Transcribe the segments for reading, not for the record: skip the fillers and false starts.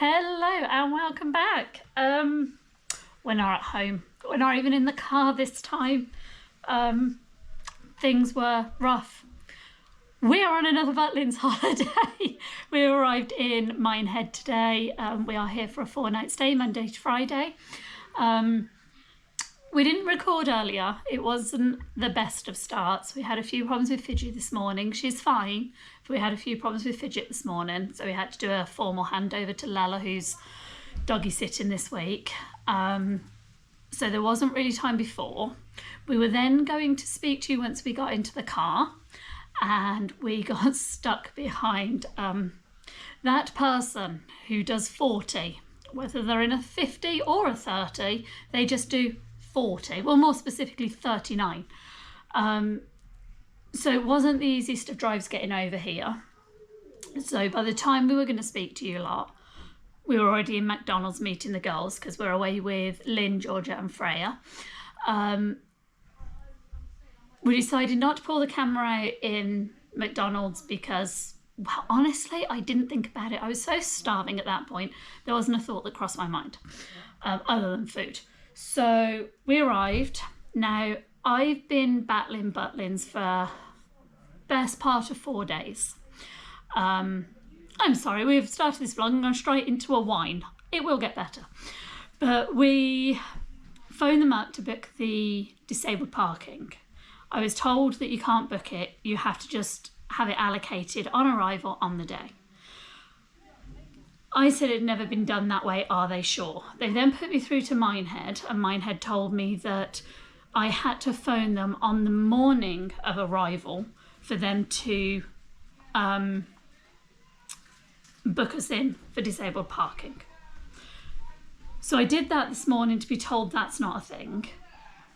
Hello and welcome back. We're not at home. We're not even in the car this time. Things were rough. We are on another Butlins holiday. We arrived in Minehead today. We are here for a 4-night stay, Monday to Friday. We didn't record earlier. It wasn't the best of starts. We had a few problems with Fidget this morning. She's fine, but we had a few problems with Fidget this morning. So we had to do a formal handover to Lella, who's doggy sitting this week. So there wasn't really time before. We were then going to speak to you once we got into the car, and we got stuck behind that person who does 40. Whether they're in a 50 or a 30, they just do 40, well, more specifically 39. So it wasn't the easiest of drives getting over here. So by the time we were going to speak to you lot, we were already in McDonald's meeting the girls because we're away with Lynn, Georgia and Freya. We decided not to pull the camera out in McDonald's because, well, honestly, I didn't think about it. I was so starving at that point. There wasn't a thought that crossed my mind other than food. So we arrived. Now, I've been battling Butlins for best part of 4 days. I'm sorry, we've started this vlog and gone straight into a whine. It will get better. But we phoned them up to book the disabled parking. I was told that you can't book it. You have to just have it allocated on arrival on the day. I said it had never been done that way, are they sure? They then put me through to Minehead, and Minehead told me that I had to phone them on the morning of arrival for them to book us in for disabled parking. So I did that this morning to be told that's not a thing.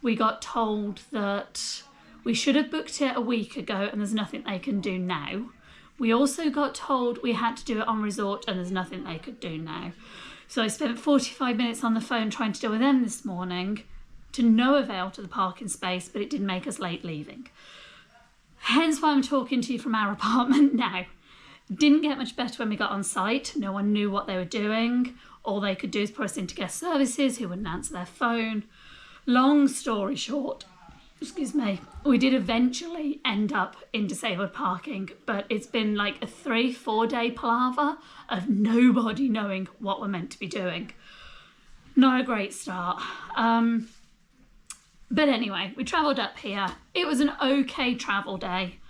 We got told that we should have booked it a week ago and there's nothing they can do now. We also got told we had to do it on resort and there's nothing they could do now. So I spent 45 minutes on the phone trying to deal with them this morning to no avail to the parking space, but it did make us late leaving. Hence why I'm talking to you from our apartment now. Didn't get much better when we got on site. No one knew what they were doing. All they could do is put us into guest services who wouldn't answer their phone. Long story short, excuse me, we did eventually end up in disabled parking, but it's been like a 3-4 day palaver of nobody knowing what we're meant to be doing. Not a great start. But anyway, we travelled up here. It was an okay travel day.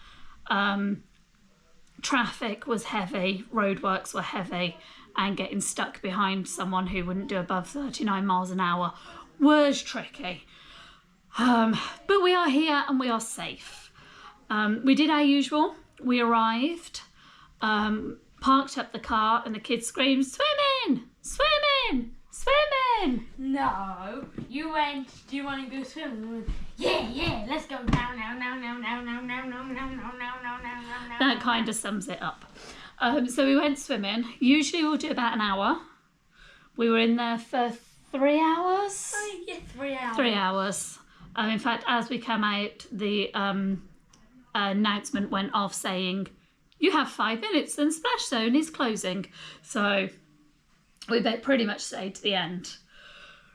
Traffic was heavy, roadworks were heavy, and getting stuck behind someone who wouldn't do above 39 miles an hour was tricky. But we are here and we are safe. We did our usual. We arrived, parked up the car, and the kids screamed, "Swimming! Swimming! Swimming!" No, you went, "Do you want to go swimming?" Yeah, let's go now. That kind of sums it up. So we went swimming. Usually we'll do about an hour. We were in there for 3 hours. Oh, yeah, 3 hours. 3 hours. In fact, as we come out, the announcement went off saying, "You have 5 minutes and Splash Zone is closing." So we pretty much stayed to the end.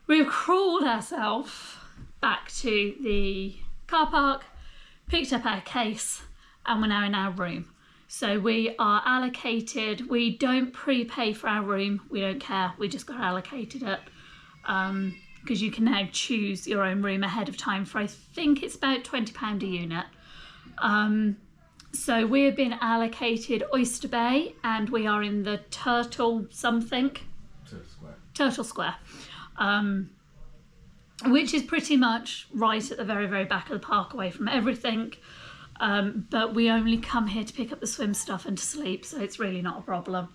We've crawled ourselves back to the car park, picked up our case, and we're now in our room. So we are allocated. We don't prepay for our room. We don't care. We just got allocated it. Because you can now choose your own room ahead of time for, I think it's about £20 a unit. So we've been allocated Oyster Bay, and we are in the Turtle Square, which is pretty much right at the very, very back of the park, away from everything. But we only come here to pick up the swim stuff and to sleep, so it's really not a problem.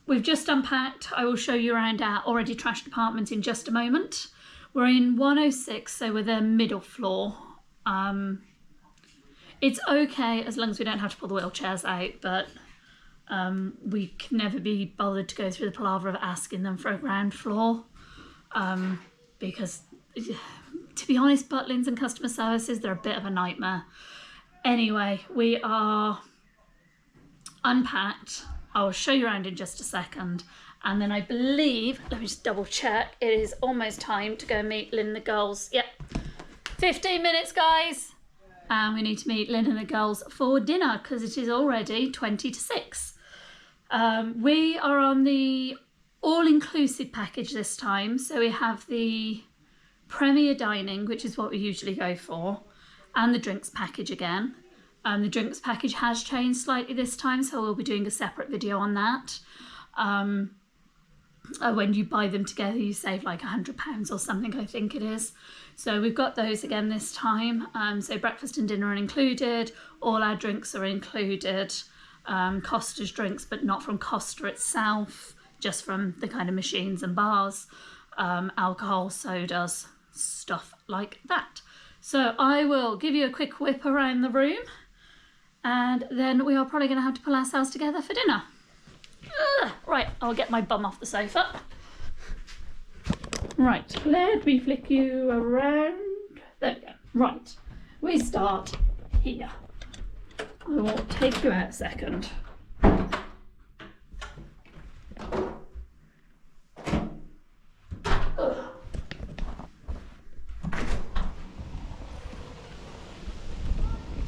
We've just unpacked. I will show you around our already trashed apartment in just a moment. We're in 106, so we're the middle floor. It's okay as long as we don't have to pull the wheelchairs out, but we can never be bothered to go through the palaver of asking them for a ground floor, because, to be honest, Butlins and customer services, they're a bit of a nightmare. Anyway, we are unpacked. I'll show you around in just a second. And then I believe, let me just double check, it is almost time to go meet Lynn and the girls. Yep, 15 minutes, guys. And we need to meet Lynn and the girls for dinner because it is already 20 to 6. We are on the all-inclusive package this time. So we have the Premier Dining, which is what we usually go for, and the drinks package again. The drinks package has changed slightly this time, so we'll be doing a separate video on that. When you buy them together, you save like £100 or something, I think it is. So we've got those again this time. So breakfast and dinner are included. All our drinks are included. Costa's drinks, but not from Costa itself, just from the kind of machines and bars. Alcohol, sodas, stuff like that. So I will give you a quick whip around the room, and then we are probably going to have to pull ourselves together for dinner. Right, I'll get my bum off the sofa. Right, let me flick you around. There we go. Right, we start here. I will take you out a second.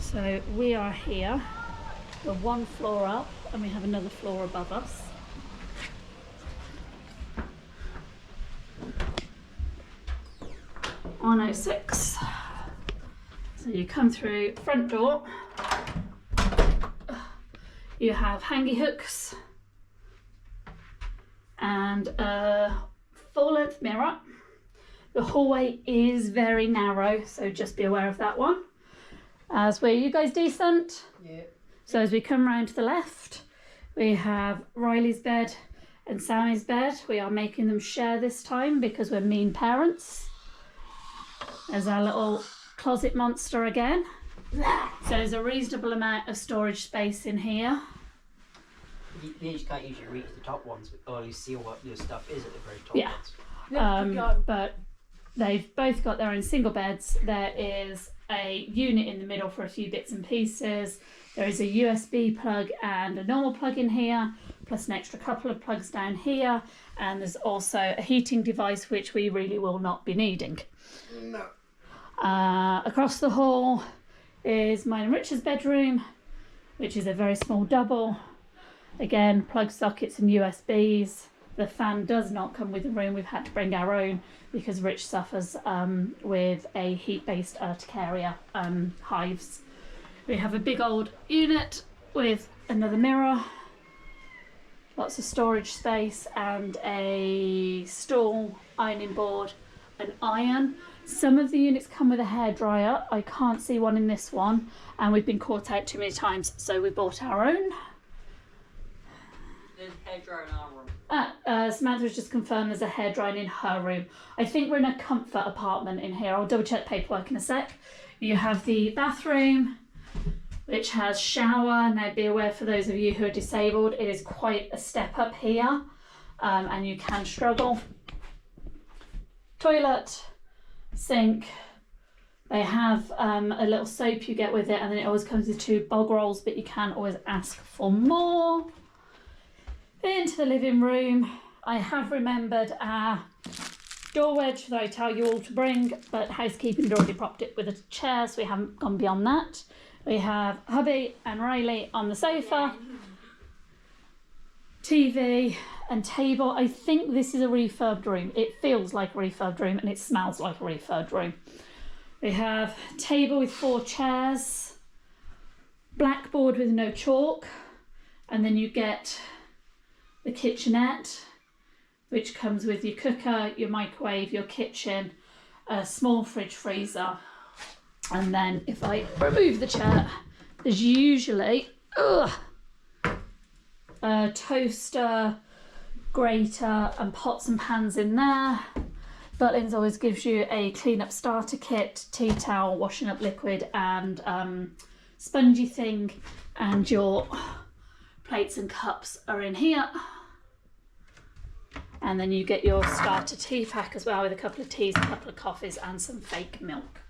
So we are here. We're one floor up and we have another floor above us. (106). So you come through front door. You have hangy hooks and a full-length mirror. The hallway is very narrow, so just be aware of that one. Were you guys decent? Yeah. So as we come round to the left, we have Riley's bed and Sammy's bed. We are making them share this time because we're mean parents. There's our little closet monster again. So there's a reasonable amount of storage space in here. You just can't usually reach the top ones, or you see what your stuff is at the very top Yeah. ones. But they've both got their own single beds. There is a unit in the middle for a few bits and pieces. There is a USB plug and a normal plug in here, plus an extra couple of plugs down here. And there's also a heating device, which we really will not be needing. No. Across the hall is mine and Richard's bedroom, which is a very small double. Again, plug sockets and USBs. The fan does not come with the room. We've had to bring our own because Rich suffers with a heat-based urticaria hives. We have a big old unit with another mirror, lots of storage space, and a stool, ironing board, an iron. Some of the units come with a hairdryer. I can't see one in this one, and we've been caught out too many times, so we bought our own. There's a hairdryer in our room. Samantha's just confirmed there's a hairdryer in her room. I think we're in a comfort apartment in here. I'll double check paperwork in a sec. You have the bathroom, which has shower. Now be aware, for those of you who are disabled, it is quite a step up here, and you can struggle. Toilet, sink. They have a little soap you get with it, and then it always comes with 2 bog rolls, but you can always ask for more. Into the living room. I have remembered our door wedge that I tell you all to bring, but housekeeping had already propped it with a chair, so we haven't gone beyond that. We have hubby and Riley on the sofa, TV and table. I think this is a refurbed room. It feels like a refurbed room and it smells like a refurbed room. We have table with 4 chairs, blackboard with no chalk, and then you get the kitchenette, which comes with your cooker, your microwave, your kitchen, a small fridge freezer. And then if I remove the chair, there's usually a toaster, grater and pots and pans in there. Butlins always gives you a clean up starter kit, tea towel, washing up liquid and spongy thing, and your plates and cups are in here. And then you get your starter tea pack as well, with a couple of teas, a couple of coffees and some fake milk.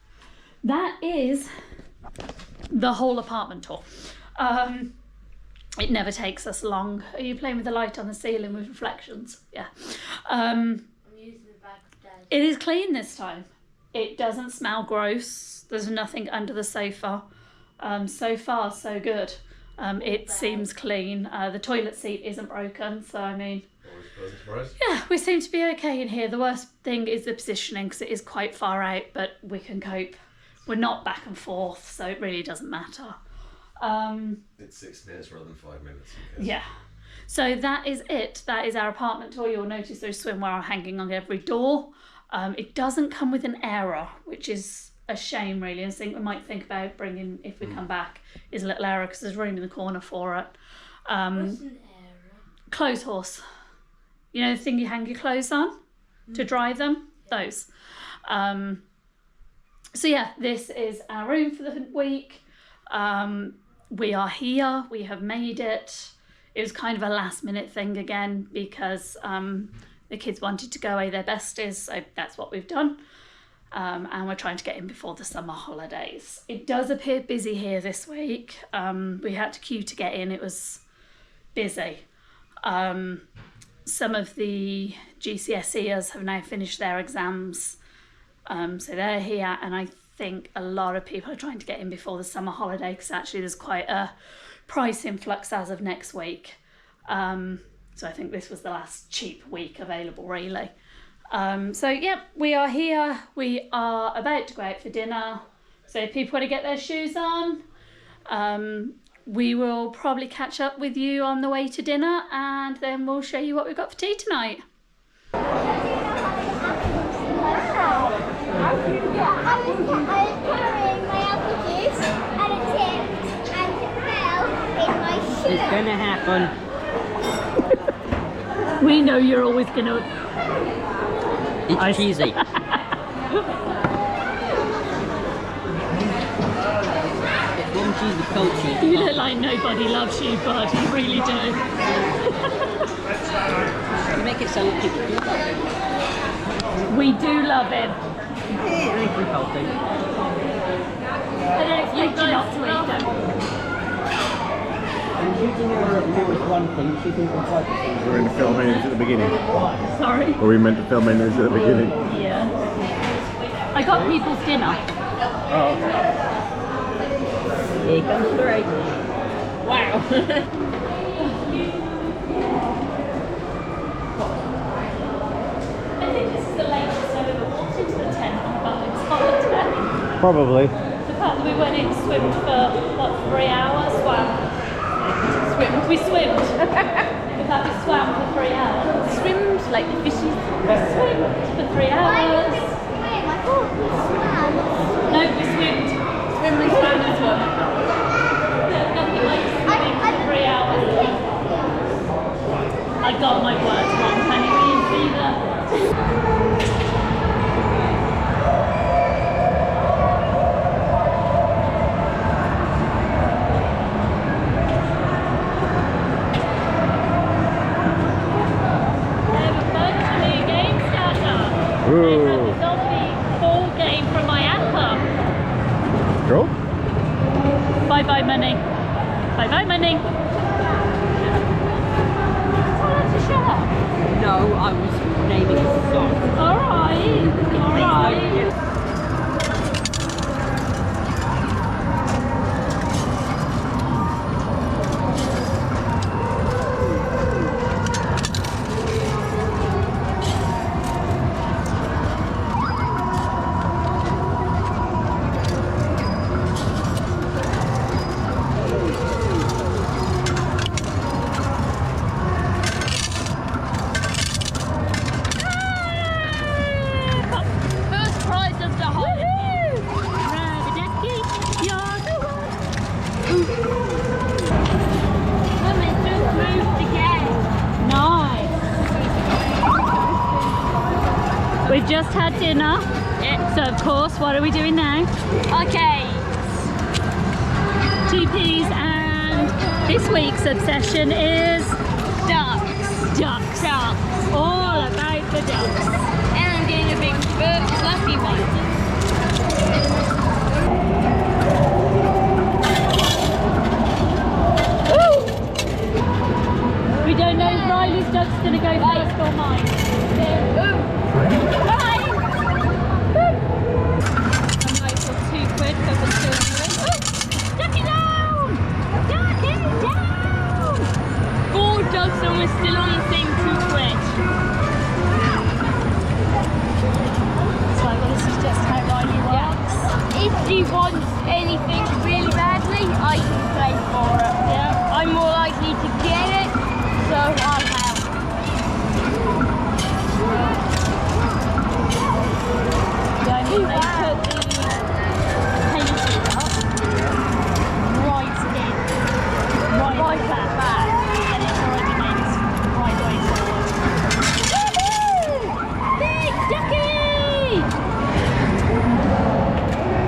That is the whole apartment tour. It never takes us long. Are you playing with the light on the ceiling with reflections? Yeah. I'm using the bag of Dad. It is clean this time. It doesn't smell gross. There's nothing under the sofa. So far, so good. It seems clean. The toilet seat isn't broken, so I mean, yeah, we seem to be okay in here. The worst thing is the positioning because it is quite far out, but we can cope. We're not back and forth, so it really doesn't matter. It's 6 minutes rather than 5 minutes. Yeah. So that is it. That is our apartment tour. You'll notice there's swimwear hanging on every door. It doesn't come with an error, which is a shame really, and something we might think about bringing if we come back is a little error because there's room in the corner for it. What's an error? Clothes horse. You know the thing you hang your clothes on to dry them? Those. So yeah, this is our room for the week. We are here, we have made it. It was kind of a last minute thing again because the kids wanted to go away their besties, so that's what we've done. And we're trying to get in before the summer holidays. It does appear busy here this week. We had to queue to get in, it was busy. Some of the GCSEers have now finished their exams, so they're here, and I think a lot of people are trying to get in before the summer holiday because actually there's quite a price influx as of next week. So I think this was the last cheap week available really. So yeah, we are here. We are about to go out for dinner. So if people want to get their shoes on, we will probably catch up with you on the way to dinner and then we'll show you what we've got for tea tonight. I was carrying my apple juice and it tipped and it fell in my shoe. It's gonna happen. We know you're always gonna... It's cheesy. It's one cheese with cold cheese. You look like nobody loves you, bud. You really do. You make it sound like people do love it. We do love him. I think we both do. I don't expect you not to eat them. Shooting her is one thing, shooting her is We're in the film menus at the beginning. Sorry. Or we meant the film menus at the beginning. Yeah. I got people's dinner. Oh, okay. Here comes the race. Wow. I think this is the latest I've ever walked into the tent on a Butlins holiday. Probably. The fact that we went in, swimmed for, what, 3 hours? Swam. We swimmed. The fact we swam for 3 hours. Swims like the fishes. We swimmed for 3 hours. I thought we swam. No, we swimmed. Swim and swam as well. Nothing like swimming for 3 hours. I got my words wrong, honey. We didn't see that. Ooh. Zombie ball game from my apple. Cool. Bye bye money. Bye bye money. Tell her to shut up. No, I was naming a song. Alright. Alright. First prize of the holiday. Rabbit-ducky, you're the one. Women just moved again. Nice. We've just had dinner. So of course, what are we doing now? Okay. TPs, and this week's obsession is Ducks. ducks. All about the ducks. And I'm getting a big fluffy one. wants anything really badly, I can pay for it. Yeah. I'm more likely to get it, so I'll help. Then they put the painting up right in, right at that back, and it's already made right way forward. Big ducky!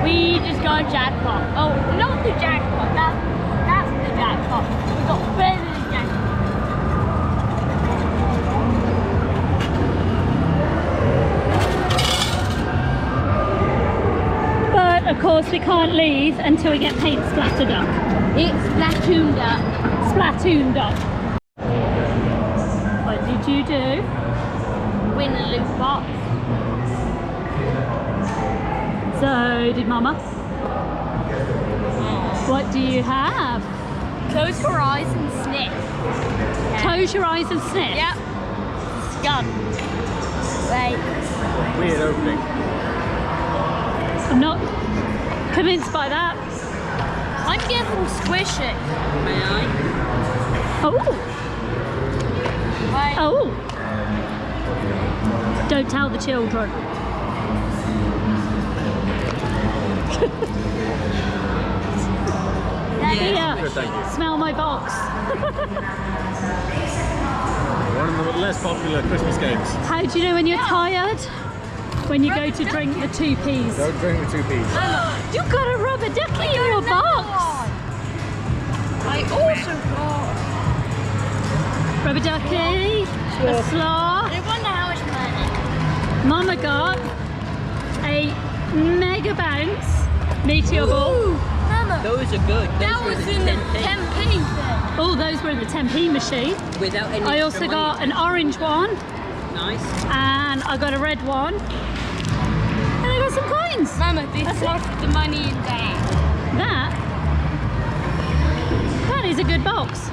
We just got a jackpot. Oh, not the jackpot. That's the jackpot. We got better than the jackpot. But of course we can't leave until we get paint splattered up. It's platooned up. Splatooned up. What did you do? Win a loot box. So did Mama. What do you have? Close your eyes and sniff. Close your eyes and sniff. Yep. Scum. Wait. Weird opening. I'm not convinced by that. I'm getting squishy. May I? Oh, Wait. oh. Don't tell the children. Here, Good, thank you. smell my box. One of the less popular Christmas games. How do you know when you're tired? When you go to drink the 2 peas. Don't drink with 2 peas. You've got a rubber ducky in your box. I also got. Rubber ducky, a sloth. I wonder how much money. Mama got a mega bounce meteor ball. Mama, Those are good. Those that were was the in the 10p. 10p thing. Oh, those were in the 10p machine. Without any I extra also money. got an orange one, Nice. and I got a red one, and I got some coins. Mama, this was the money in there. That is a good box.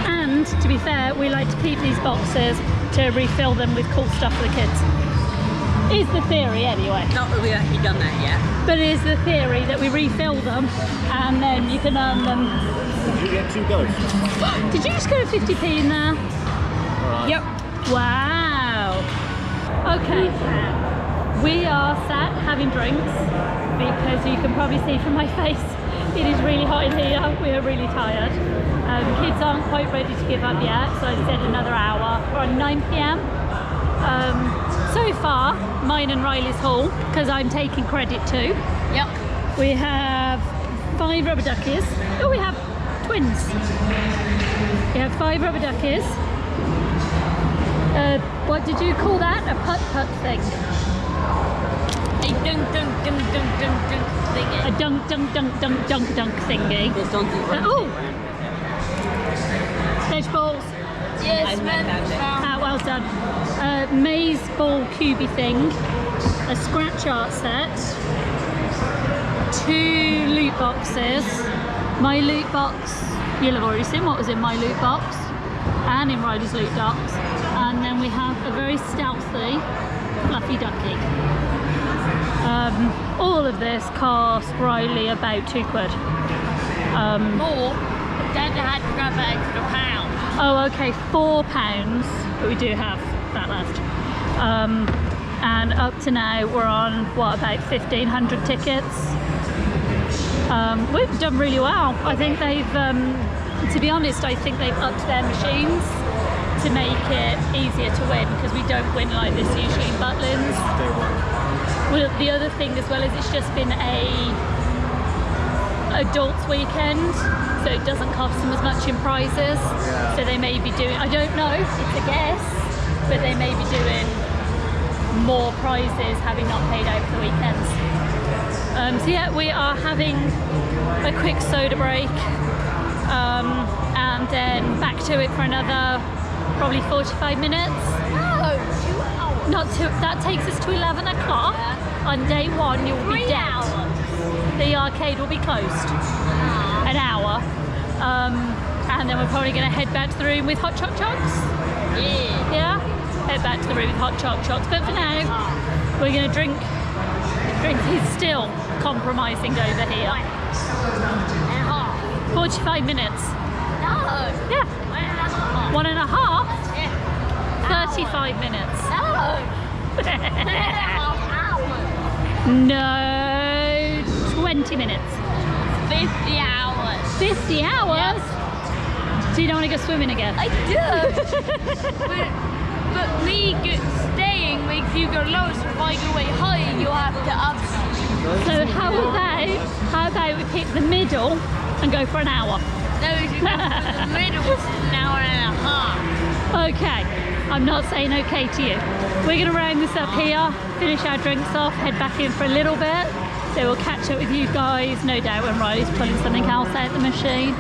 And to be fair, we like to keep these boxes to refill them with cool stuff for the kids. Is the theory anyway. Not that we've actually done that yet. But it is the theory that we refill them and then you can earn them. Did you get 2 goes? Did you just go 50p in there? Alright. Yep. Wow. Okay. We are sat having drinks because you can probably see from my face it is really hot in here. We are really tired. Kids aren't quite ready to give up yet, so I said another hour. We're on 9 p.m. So far, mine and Riley's haul, because I'm taking credit too. Yep. We have 5 rubber duckies. Oh, we have twins. We have 5 rubber duckies. What did you call that? A putt-putt thing. A dunk thingy. A dunk thingy. There's donkeys running Oh! around. Edge balls. Yes, ma'am. Ah, well done. Maze ball cubey thing. A scratch art set. 2 loot boxes. My loot box. You'll have already seen what was in my loot box. And in Ryder's loot box. And then we have a very stealthy fluffy ducky. All of this cost Riley about £2. More. Dad had to grab an extra pound. Oh, okay, £4, but we do have that left. And up to now, we're on what, about 1,500 tickets. We've done really well. I think they've, to be honest, I think they've upped their machines to make it easier to win, because we don't win like this usually in Butlins. Well, the other thing as well is it's just been a adults weekend, so it doesn't cost them as much in prizes. So they may be doing, I don't know, it's a guess, but they may be doing more prizes having not paid out for the weekends. So yeah, we are having a quick soda break, and then back to it for another probably 45 minutes. Oh, 2 hours. Not to, that takes us to 11 o'clock. On day 1 you'll be 3 dead. hours. The arcade will be closed. An hour. And then we're probably going to head back to the room with hot choc chocs. Yeah. Yeah? Head back to the room with hot choc chocs. But for now, We're going to drink. He's still compromising over here. 45 minutes. No. Yeah. 1.5. Yeah. 35 minutes. No. 1.5 hours. No. 20 minutes. 50 hours. 50 hours? So you don't want to go swimming again? I do. but staying makes you go low, so if I go way high, you have to up. So how about we pick the middle and go for an hour? No, if you go to the middle, which is an hour and a half. Okay, I'm not saying okay to you. We're going to round this up here, finish our drinks off, head back in for a little bit. So we'll catch up with you guys, no doubt, when Riley's pulling something else out the machine.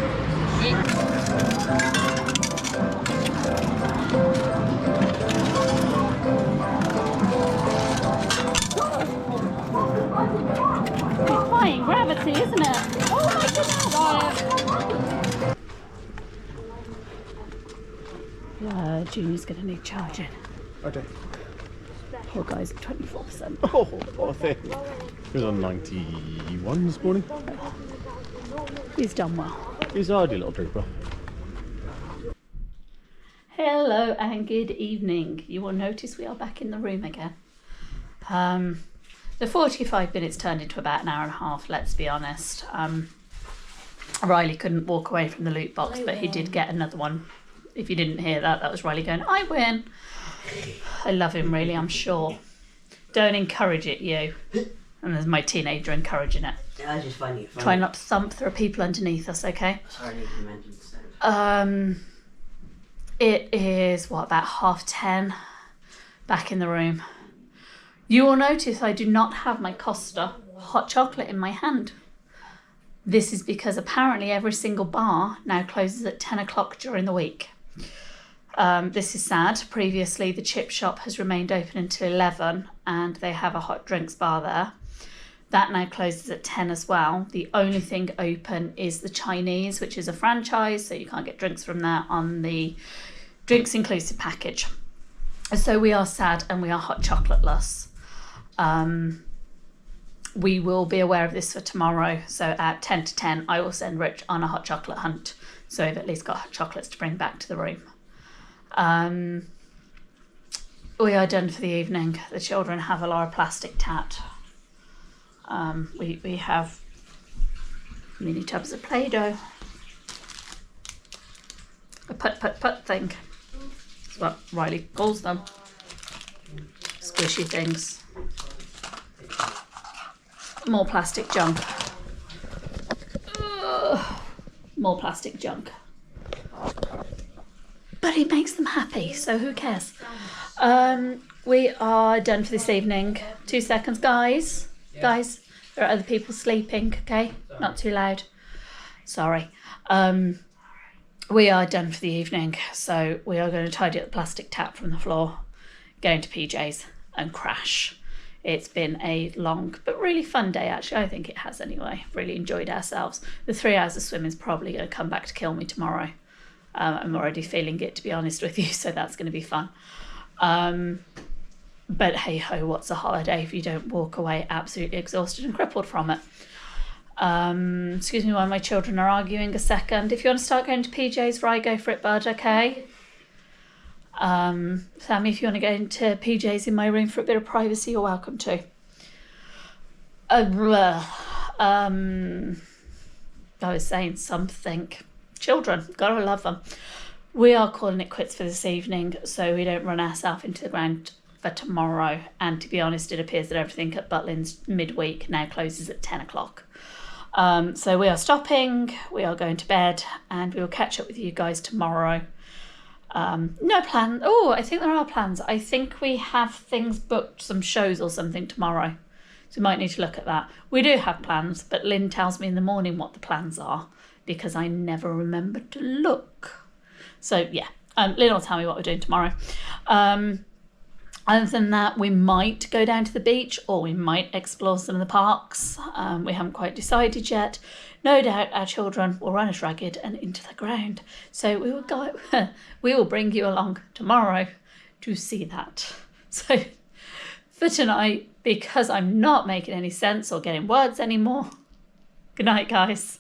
Defying gravity, isn't it? Oh my goodness! Junior's going to need charging. Okay. Poor guy's at 24%. Oh, thing. He was on 91 this morning. He's done well. He's a hardy little trooper. Hello and good evening. You will notice we are back in the room again. The 45 minutes turned into about an hour and a half, let's be honest. Riley couldn't walk away from the loot box, but he did get another one. If you didn't hear that, that was Riley going, I win. I love him really, I'm sure. Don't encourage it, you. And there's my teenager encouraging it. Yeah, I just find it funny. Try not to thump through people underneath us, okay? Sorry, I need to mention stuff. It is, what, about 10:30 back in the room. You will notice I do not have my Costa hot chocolate in my hand. This is because apparently every single bar now closes at 10 o'clock during the week. This is sad. Previously, the chip shop has remained open until 11 and they have a hot drinks bar there. That now closes at 10 as well. The only thing open is the Chinese, which is a franchise, so you can't get drinks from there on the drinks inclusive package. So we are sad and we are hot chocolate-less. We will be aware of this for tomorrow. So at 10 to 10, I will send Rich on a hot chocolate hunt. So we've at least got hot chocolates to bring back to the room. We are done for the evening. The children have a lot of plastic tat. We have mini tubs of Play-Doh. A put thing. That's what Riley calls them. Squishy things. More plastic junk. Ugh. More plastic junk. But it makes them happy, so who cares? We are done for this evening. 2 seconds, guys. Yeah. Guys, there are other people sleeping, okay? Sorry. Not too loud. Sorry. We are done for the evening, so we are going to tidy up the plastic tap from the floor, go into PJs and crash. It's been a long but really fun day, actually. I think it has anyway. Really enjoyed ourselves. The 3 hours of swimming is probably going to come back to kill me tomorrow. I'm already feeling it, to be honest with you, so that's going to be fun. But hey ho, what's a holiday if you don't walk away absolutely exhausted and crippled from it? Excuse me while my children are arguing a second. If you want to start going to PJs, Rye, go for it, bud, okay? Sammy, if you want to go into PJs in my room for a bit of privacy, you're welcome to. I was saying something. Children, gotta love them. We are calling it quits for this evening, so we don't run ourselves into the ground for tomorrow. And to be honest, it appears that everything at Butlins midweek now closes at 10 o'clock. So we are stopping, we are going to bed, and we will catch up with you guys tomorrow. No plan. Oh, I think there are plans. I think we have things booked, some shows or something tomorrow. So we might need to look at that. We do have plans, but Lynn tells me in the morning what the plans are because I never remember to look. So yeah, Lynn will tell me what we're doing tomorrow. Other than that, we might go down to the beach or we might explore some of the parks. We haven't quite decided yet. No doubt our children will run us ragged and into the ground. So we will go. We will bring you along tomorrow to see that. So for tonight because I'm not making any sense or getting words anymore. Good night, guys.